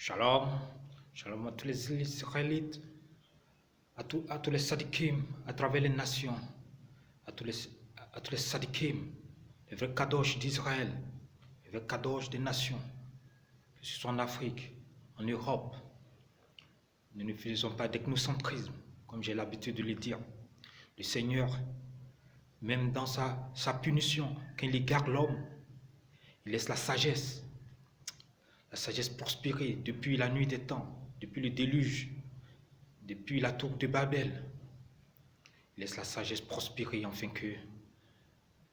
Shalom, shalom à tous les Israélites, à tous les sadikim à travers les nations, à tous les sadikim, les vrais kadosh d'Israël, les vrais kadosh des nations, que ce soit en Afrique, en Europe. Nous ne faisons pas d'ethnocentrisme, comme j'ai l'habitude de le dire. Le Seigneur, même dans sa punition, quand il garde l'homme, il laisse la sagesse prospérer depuis la nuit des temps, depuis le déluge, depuis la tour de Babel. Il laisse la sagesse prospérer afin que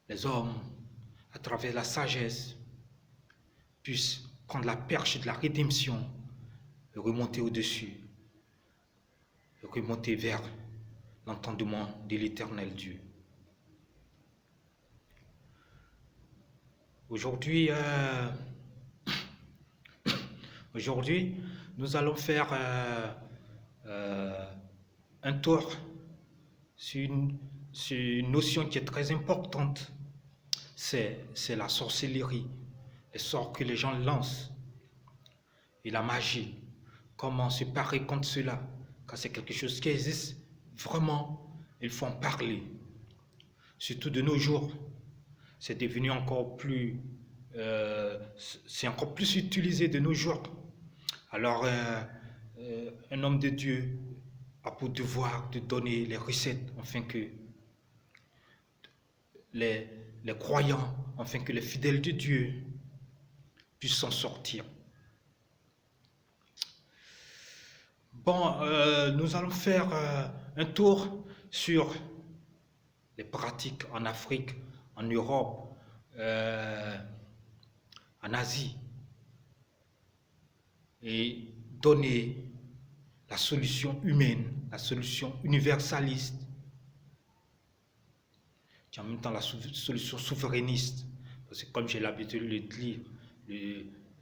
les hommes, à travers la sagesse, puissent prendre la perche de la rédemption et remonter au-dessus, et remonter vers l'entendement de l'éternel Dieu. Aujourd'hui, nous allons faire un tour sur une notion qui est très importante. C'est la sorcellerie, les sorts que les gens lancent et la magie. Comment se parer contre cela? Quand c'est quelque chose qui existe, vraiment, il faut en parler. Surtout de nos jours, c'est devenu encore plus, c'est encore plus utilisé de nos jours. Alors, un homme de Dieu a pour devoir de donner les recettes afin que les croyants, afin que les fidèles de Dieu puissent s'en sortir. Bon, nous allons faire un tour sur les pratiques en Afrique, en Europe, en Asie, et donner la solution humaine, la solution universaliste, et en même temps la solution souverainiste. Parce que comme j'ai l'habitude de le dire,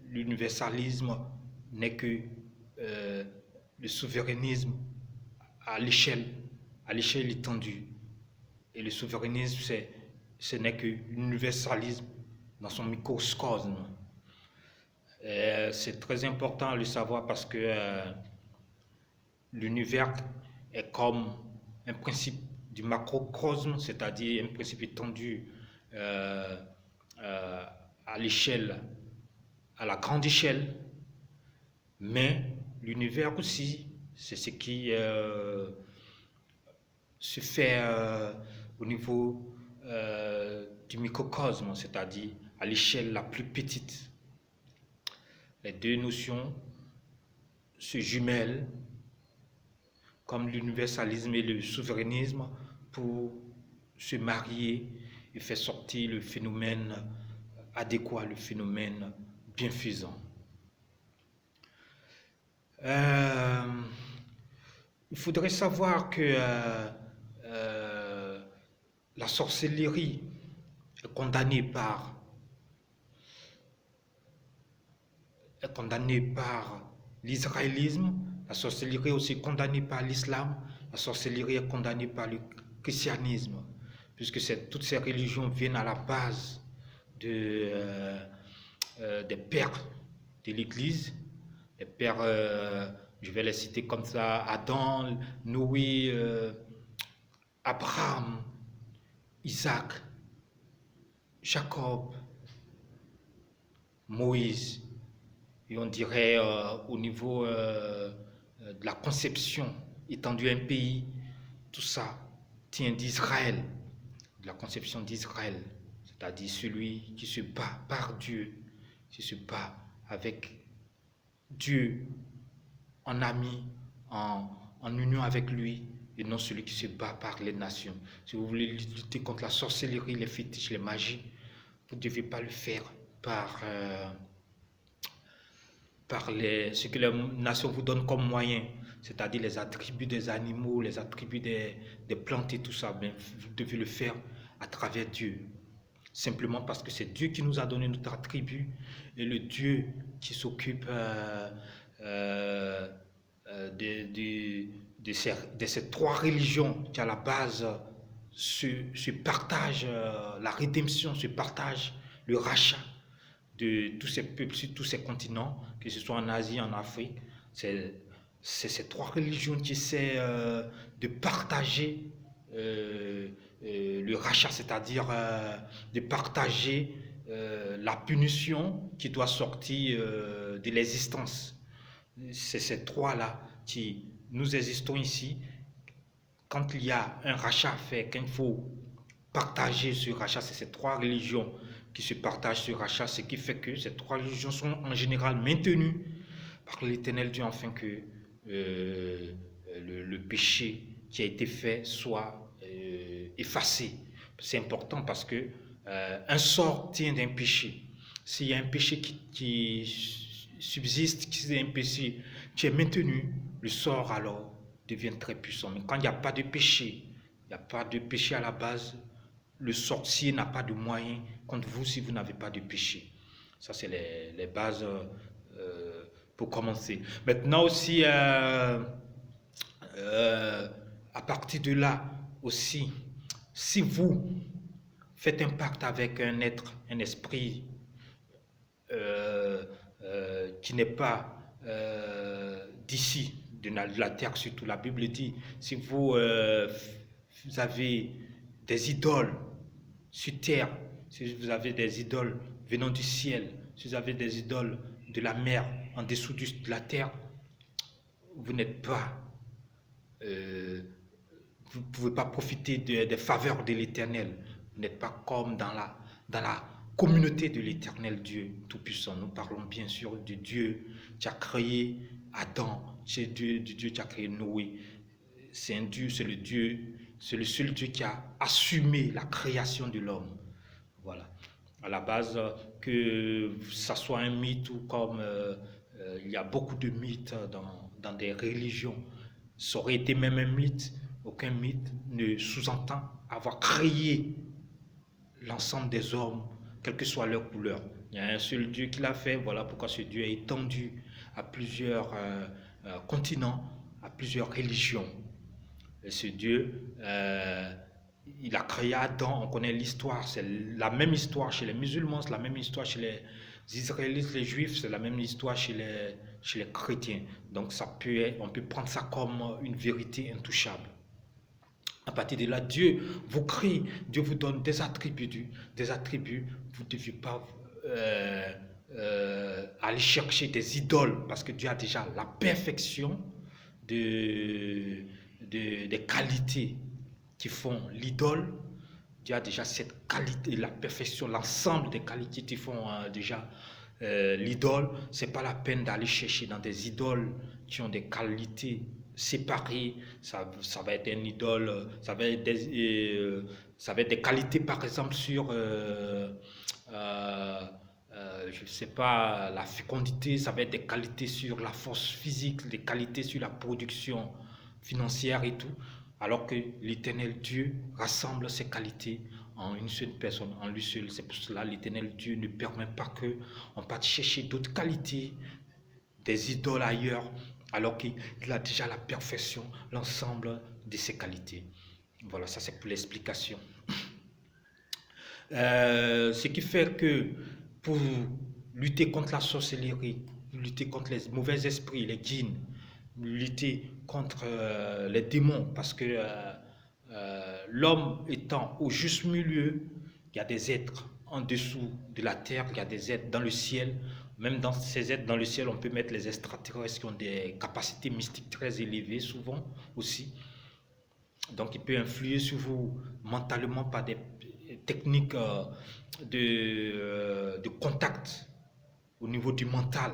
l'universalisme n'est que le souverainisme à l'échelle étendue. Et le souverainisme, ce n'est que l'universalisme dans son microcosme. C'est très important de le savoir parce que l'univers est comme un principe du macrocosme, c'est-à-dire un principe étendu à l'échelle, à la grande échelle, mais l'univers aussi, c'est ce qui se fait au niveau du microcosme, c'est-à-dire à l'échelle la plus petite. Les deux notions se jumellent comme l'universalisme et le souverainisme pour se marier et faire sortir le phénomène adéquat, le phénomène bienfaisant. Il faudrait savoir que la sorcellerie est condamnée par l'israélisme, la sorcellerie est aussi condamnée par l'islam, la sorcellerie est condamnée par le christianisme, puisque toutes ces religions viennent à la base des pères de l'Église, les pères, je vais les citer comme ça, Adam, Noé, Abraham, Isaac, Jacob, Moïse. Et on dirait au niveau de la conception étendue à un pays, tout ça tient d'Israël, de la conception d'Israël, c'est-à-dire celui qui se bat par Dieu, qui se bat avec Dieu en ami, en union avec lui, et non celui qui se bat par les nations. Si vous voulez lutter contre la sorcellerie, les fétiches, les magies, vous ne devez pas le faire par ce que les nations vous donnent comme moyen, c'est-à-dire les attributs des animaux, les attributs des plantes et tout ça. Mais vous devez le faire à travers Dieu. Simplement parce que c'est Dieu qui nous a donné notre attribut et le Dieu qui s'occupe de ces trois religions qui à la base se partagent la rédemption, se partagent le rachat de tous ces peuples sur tous ces continents, que ce soit en Asie, en Afrique. C'est ces trois religions qui essaient de partager le rachat, c'est-à-dire de partager la punition qui doit sortir de l'existence. C'est ces trois-là qui nous existons ici. Quand il y a un rachat à faire, quand il faut partager ce rachat, c'est ces trois religions qui se partagent ce rachat, ce qui fait que ces trois religions sont en général maintenues par l'Éternel Dieu, afin que le péché qui a été fait soit effacé. C'est important parce que un sort tient d'un péché. S'il y a un péché qui subsiste, qui est un péché qui est maintenu, le sort alors devient très puissant. Mais quand il n'y a pas de péché, il n'y a pas de péché à la base, le sorcier n'a pas de moyens contre vous si vous n'avez pas de péché. Ça, c'est les bases pour commencer. Maintenant aussi, à partir de là aussi, si vous faites un pacte avec un être, un esprit qui n'est pas d'ici, de la terre, surtout la Bible dit, si vous avez des idoles sur terre, si vous avez des idoles venant du ciel, si vous avez des idoles de la mer en dessous de la terre, vous n'êtes pas, vous ne pouvez pas profiter des faveurs de l'Éternel. Vous n'êtes pas comme dans la communauté de l'Éternel Dieu Tout-Puissant. Nous parlons bien sûr de Dieu qui a créé Adam, c'est Dieu qui a créé Noé. C'est un Dieu, c'est le seul Dieu qui a assumé la création de l'homme. Voilà. À la base, que ça soit un mythe ou comme il y a beaucoup de mythes dans des religions, ça aurait été même un mythe, aucun mythe ne sous-entend avoir créé l'ensemble des hommes, quelle que soit leur couleur. Il y a un seul Dieu qui l'a fait, voilà pourquoi ce Dieu est étendu à plusieurs continents, à plusieurs religions. Et ce Dieu, il a créé Adam, on connaît l'histoire, c'est la même histoire chez les musulmans, c'est la même histoire chez les Israélites, les Juifs, c'est la même histoire chez les chrétiens. Donc on peut prendre ça comme une vérité intouchable. À partir de là, Dieu vous crée, Dieu vous donne des attributs, vous ne devez pas aller chercher des idoles, parce que Dieu a déjà la perfection des qualités qui font l'idole. Dieu a déjà cette qualité, la perfection, l'ensemble des qualités qui font déjà l'idole. C'est pas la peine d'aller chercher dans des idoles qui ont des qualités séparées. Ça va être une idole, ça va être des qualités, par exemple, sur je ne sais pas, la fécondité, ça va être des qualités sur la force physique, des qualités sur la production financière et tout, alors que l'Éternel Dieu rassemble ces qualités en une seule personne, en lui seul. C'est pour cela que l'Éternel Dieu ne permet pas qu'on parte chercher d'autres qualités, des idoles ailleurs, alors qu'il a déjà la perfection, l'ensemble de ses qualités. Voilà, ça c'est pour l'explication. Ce qui fait que pour lutter contre la sorcellerie, lutter contre les mauvais esprits, les djinns, lutter contre les démons, parce que l'homme étant au juste milieu, il y a des êtres en dessous de la terre, il y a des êtres dans le ciel. Même dans ces êtres dans le ciel, on peut mettre les extraterrestres qui ont des capacités mystiques très élevées, souvent aussi. Donc, il peut influer sur vous mentalement par des techniques de contact au niveau du mental.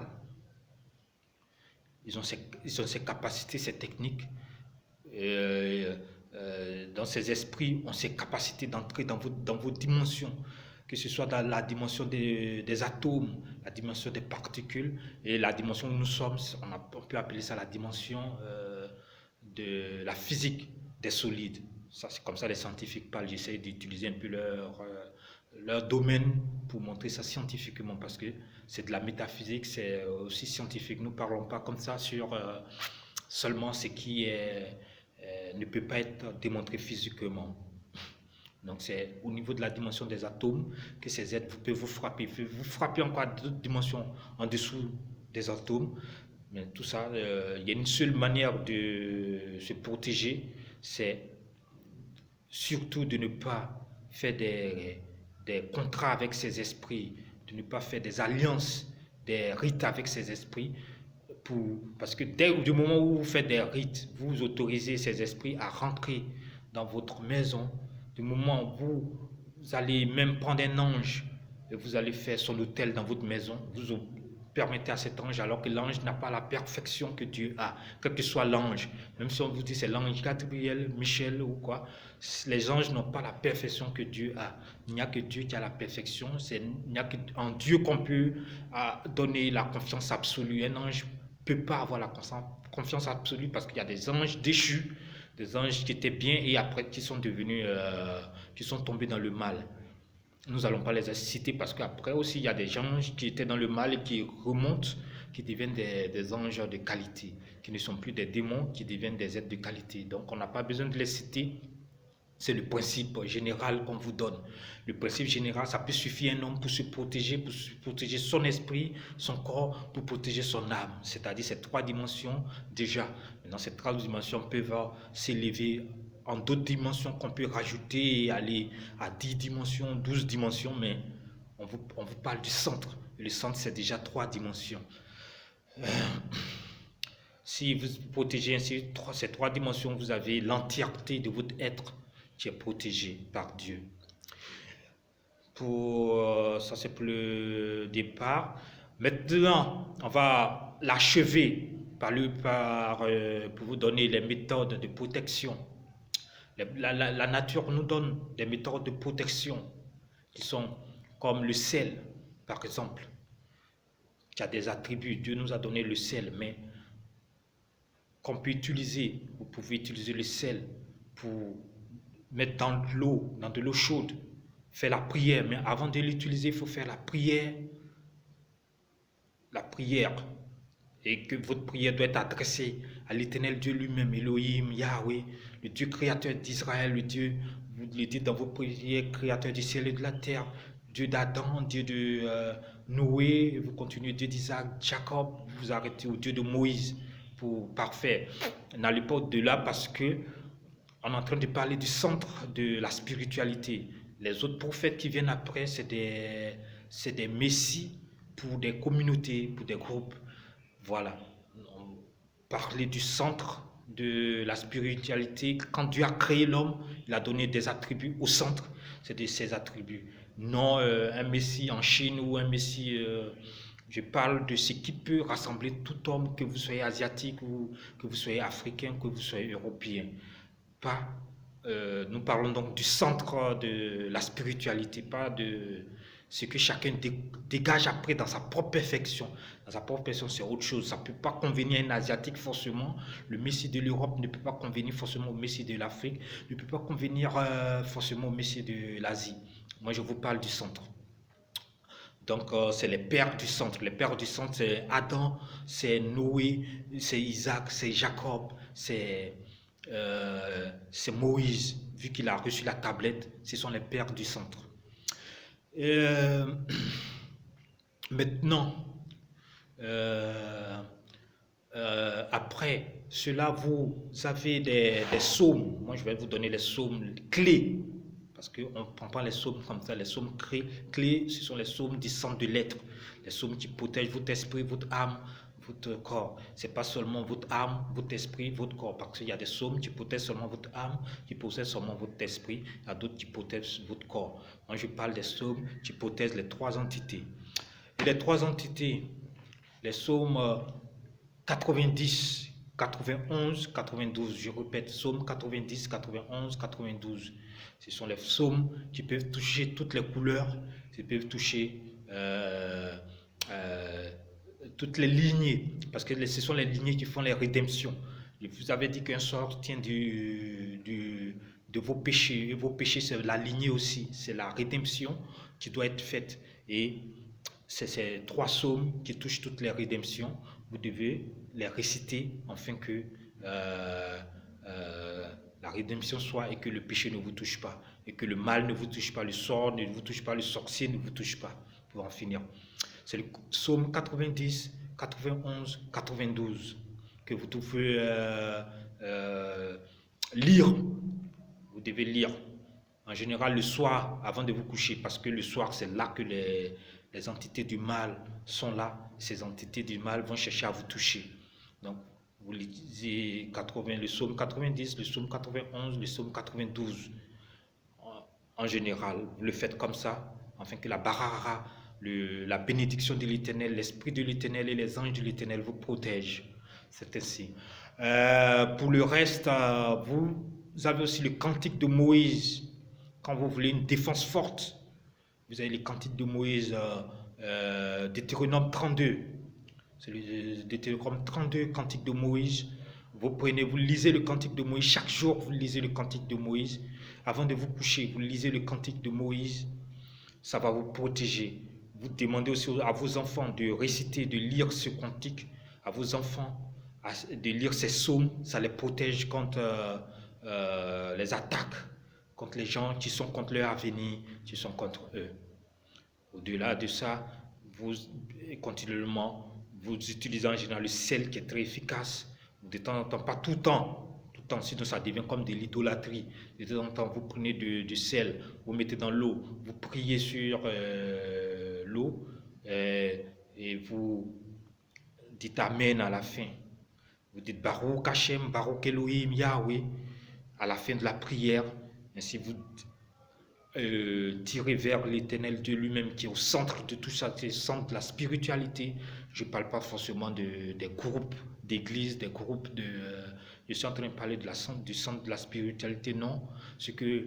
Ils ont ces capacités, ces techniques. Dans ces esprits ont ces capacités d'entrer dans vos dimensions, que ce soit dans la dimension des atomes, la dimension des particules et la dimension où nous sommes. On peut appeler ça la dimension de la physique des solides. Ça, c'est comme ça les scientifiques parlent. J'essaie d'utiliser un peu leur domaine pour montrer ça scientifiquement, parce que c'est de la métaphysique, c'est aussi scientifique. Nous ne parlons pas comme ça sur seulement ce qui ne peut pas être démontré physiquement. Donc c'est au niveau de la dimension des atomes que ces êtres peuvent vous frapper. Vous frapper encore à d'autres dimensions en dessous des atomes. Mais tout ça, il y a une seule manière de se protéger, c'est surtout de ne pas faire des contrats avec ces esprits, de ne pas faire des alliances, des rites avec ces esprits. Parce que dès le moment où vous faites des rites, vous autorisez ces esprits à rentrer dans votre maison. Du moment où vous allez même prendre un ange et vous allez faire son hôtel dans votre maison, vous permettez à cet ange, alors que l'ange n'a pas la perfection que Dieu a, quel que soit l'ange, même si on vous dit c'est l'ange Gabriel, Michel ou quoi, les anges n'ont pas la perfection que Dieu a. Il n'y a que Dieu qui a la perfection, il n'y a qu'en Dieu qu'on peut donner la confiance absolue. Un ange ne peut pas avoir la confiance absolue parce qu'il y a des anges déchus, des anges qui étaient bien et après qui sont devenus, qui sont tombés dans le mal. Nous n'allons pas les citer parce qu'après aussi, il y a des anges qui étaient dans le mal et qui remontent, qui deviennent des anges de qualité, qui ne sont plus des démons, qui deviennent des êtres de qualité. Donc, on n'a pas besoin de les citer. C'est le principe général qu'on vous donne. Le principe général, ça peut suffire un homme pour se protéger son esprit, son corps, pour protéger son âme. C'est-à-dire ces trois dimensions déjà. Maintenant, ces trois dimensions peuvent s'élever en d'autres dimensions qu'on peut rajouter et aller à 10 dimensions, 12 dimensions, mais on vous parle du centre. Le centre, c'est déjà 3 dimensions. Si vous protégez ainsi ces 3 dimensions, vous avez l'entièreté de votre être qui est protégé par Dieu. Ça, c'est pour le départ. Maintenant, on va l'achever pour vous donner les méthodes de protection. La nature nous donne des méthodes de protection qui sont comme le sel, par exemple, qui a des attributs. Dieu nous a donné le sel, mais qu'on peut utiliser. Vous pouvez utiliser le sel pour mettre dans de l'eau chaude, faire la prière. Mais avant de l'utiliser, il faut faire la prière. La prière. Et que votre prière doit être adressée à l'Éternel Dieu lui-même, Elohim, Yahweh, le Dieu créateur d'Israël, le Dieu, vous le dites dans vos prières, créateur du ciel et de la terre, Dieu d'Adam, Dieu de Noé, vous continuez, Dieu d'Isaac, Jacob, vous vous arrêtez au Dieu de Moïse, pour parfait. N'allez pas au-delà parce que on est en train de parler du centre de la spiritualité. Les autres prophètes qui viennent après, c'est des messies pour des communautés, pour des groupes. Voilà, on parlait du centre de la spiritualité. Quand Dieu a créé l'homme, il a donné des attributs au centre, c'est de ces attributs. Non un messie en Chine ou un messie, je parle de ce qui peut rassembler tout homme, que vous soyez asiatique ou que vous soyez africain, que vous soyez européen. Nous parlons donc du centre de la spiritualité, pas de ce que chacun dégage après dans sa propre perfection. Dans sa propre perfection, c'est autre chose. Ça ne peut pas convenir à un Asiatique forcément. Le Messie de l'Europe ne peut pas convenir forcément au Messie de l'Afrique, ne peut pas convenir forcément au Messie de l'Asie. Moi, je vous parle du centre. Donc, c'est les pères du centre. Les pères du centre, c'est Adam, c'est Noé, c'est Isaac, c'est Jacob, c'est Moïse, vu qu'il a reçu la tablette, ce sont les pères du centre. Maintenant, après cela, vous avez des psaumes. Moi, je vais vous donner les psaumes clés, parce qu'on ne prend pas les psaumes comme ça. Les psaumes clés, ce sont les psaumes du centre de l'être, les psaumes qui protègent votre esprit, votre âme, votre corps. C'est pas seulement votre âme, votre esprit, votre corps, parce qu'il y a des psaumes qui protègent seulement votre âme, qui protègent seulement votre esprit, il y a d'autres qui protègent votre corps. Moi, je parle des psaumes qui protègent les 3 entités. Et les 3 entités, les psaumes 90, 91, 92, je répète, psaume 90, 91, 92. Ce sont les psaumes qui peuvent toucher toutes les couleurs, qui peuvent toucher toutes les lignées, parce que ce sont les lignées qui font les rédemptions. Je vous avais dit qu'un sort tient de vos péchés, et vos péchés c'est la lignée aussi, c'est la rédemption qui doit être faite. Et c'est ces 3 psaumes qui touchent toutes les rédemptions. Vous devez les réciter afin que La rédemption soit et que le péché ne vous touche pas, et que le mal ne vous touche pas, le sort ne vous touche pas, le sorcier ne vous touche pas, pour en finir. C'est le psaume 90, 91, 92 que vous devez lire. Vous devez lire. En général, le soir, avant de vous coucher, parce que le soir, c'est là que les entités du mal sont là. Ces entités du mal vont chercher à vous toucher. Donc, vous lisez 80, le psaume 90, le psaume 91, le psaume 92. En général, vous le faites comme ça, afin que la barara, la bénédiction de l'Éternel, l'Esprit de l'Éternel et les anges de l'Éternel vous protègent. C'est ainsi. Pour le reste, vous avez aussi le cantique de Moïse. Quand vous voulez une défense forte, vous avez les cantiques de Moïse, Deutéronome 32. C'est le Deutéronome 32, cantique de Moïse. Vous prenez, vous lisez le cantique de Moïse. Chaque jour, vous lisez le cantique de Moïse. Avant de vous coucher, vous lisez le cantique de Moïse. Ça va vous protéger. Vous demandez aussi à vos enfants de réciter, de lire ce cantique. À vos enfants de lire ces psaumes. Ça les protège contre les attaques, contre les gens qui sont contre leur avenir, qui sont contre eux. Au-delà de ça, vous continuellement, vous utilisez en général le sel qui est très efficace. De temps en temps, pas tout le temps, sinon ça devient comme de l'idolâtrie. De temps en temps, vous prenez du sel, vous mettez dans l'eau, vous priez sur l'eau et vous dites Amen à la fin. Vous dites Baruch Hashem, Baruch Elohim, Yahweh à la fin de la prière. Ainsi vous tirez vers l'Éternel Dieu lui-même qui est au centre de tout ça, qui est au centre de la spiritualité. Je ne parle pas forcément des groupes d'église, des groupes de... je suis en train de parler du centre de la spiritualité, non. C'est que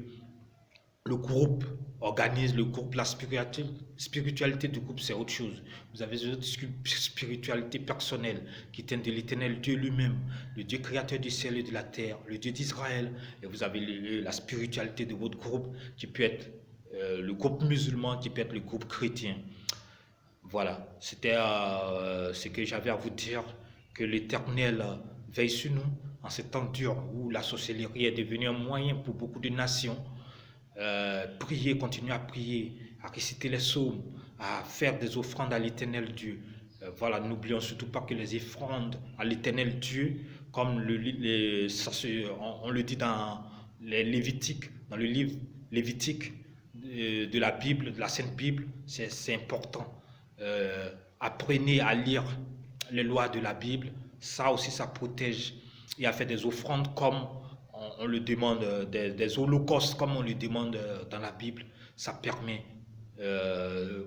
le groupe organise, le groupe, la spiritualité du groupe, c'est autre chose. Vous avez une spiritualité personnelle qui tient de l'Éternel Dieu lui-même, le Dieu créateur du ciel et de la terre, le Dieu d'Israël. Et vous avez la spiritualité de votre groupe qui peut être le groupe musulman, qui peut être le groupe chrétien. Voilà, c'était ce que j'avais à vous dire, que l'Éternel veille sur nous en ces temps durs où la sorcellerie est devenue un moyen pour beaucoup de nations. Prier, continuer à prier, à réciter les psaumes, à faire des offrandes à l'Éternel Dieu. Voilà, n'oublions surtout pas que les offrandes à l'Éternel Dieu, comme on le dit dans les Lévitiques, dans le livre Lévitique de la Bible, de la Sainte Bible, c'est important. Apprenez à lire les lois de la Bible, ça aussi ça protège, et à faire des offrandes comme on le demande, des holocaustes comme on le demande dans la Bible. Ça permet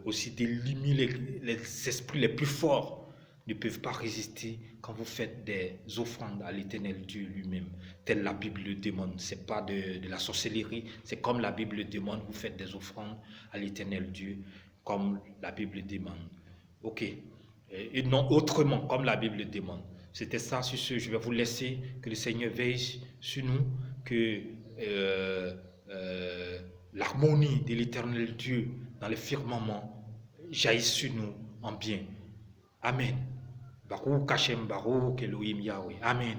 aussi d'éliminer les esprits les plus forts ne peuvent pas résister quand vous faites des offrandes à l'Éternel Dieu lui-même, tel la Bible le demande. C'est pas de la sorcellerie, c'est comme la Bible le demande, vous faites des offrandes à l'Éternel Dieu comme la Bible le demande. Ok, et non autrement comme la Bible le demande. C'était ça. Sur ce, je vais vous laisser. Que le Seigneur veille sur nous, que l'harmonie de l'Éternel Dieu dans les firmaments jaillisse sur nous en bien. Amen. Baruch Hashem, Baruch Elohim Yahweh. Amen.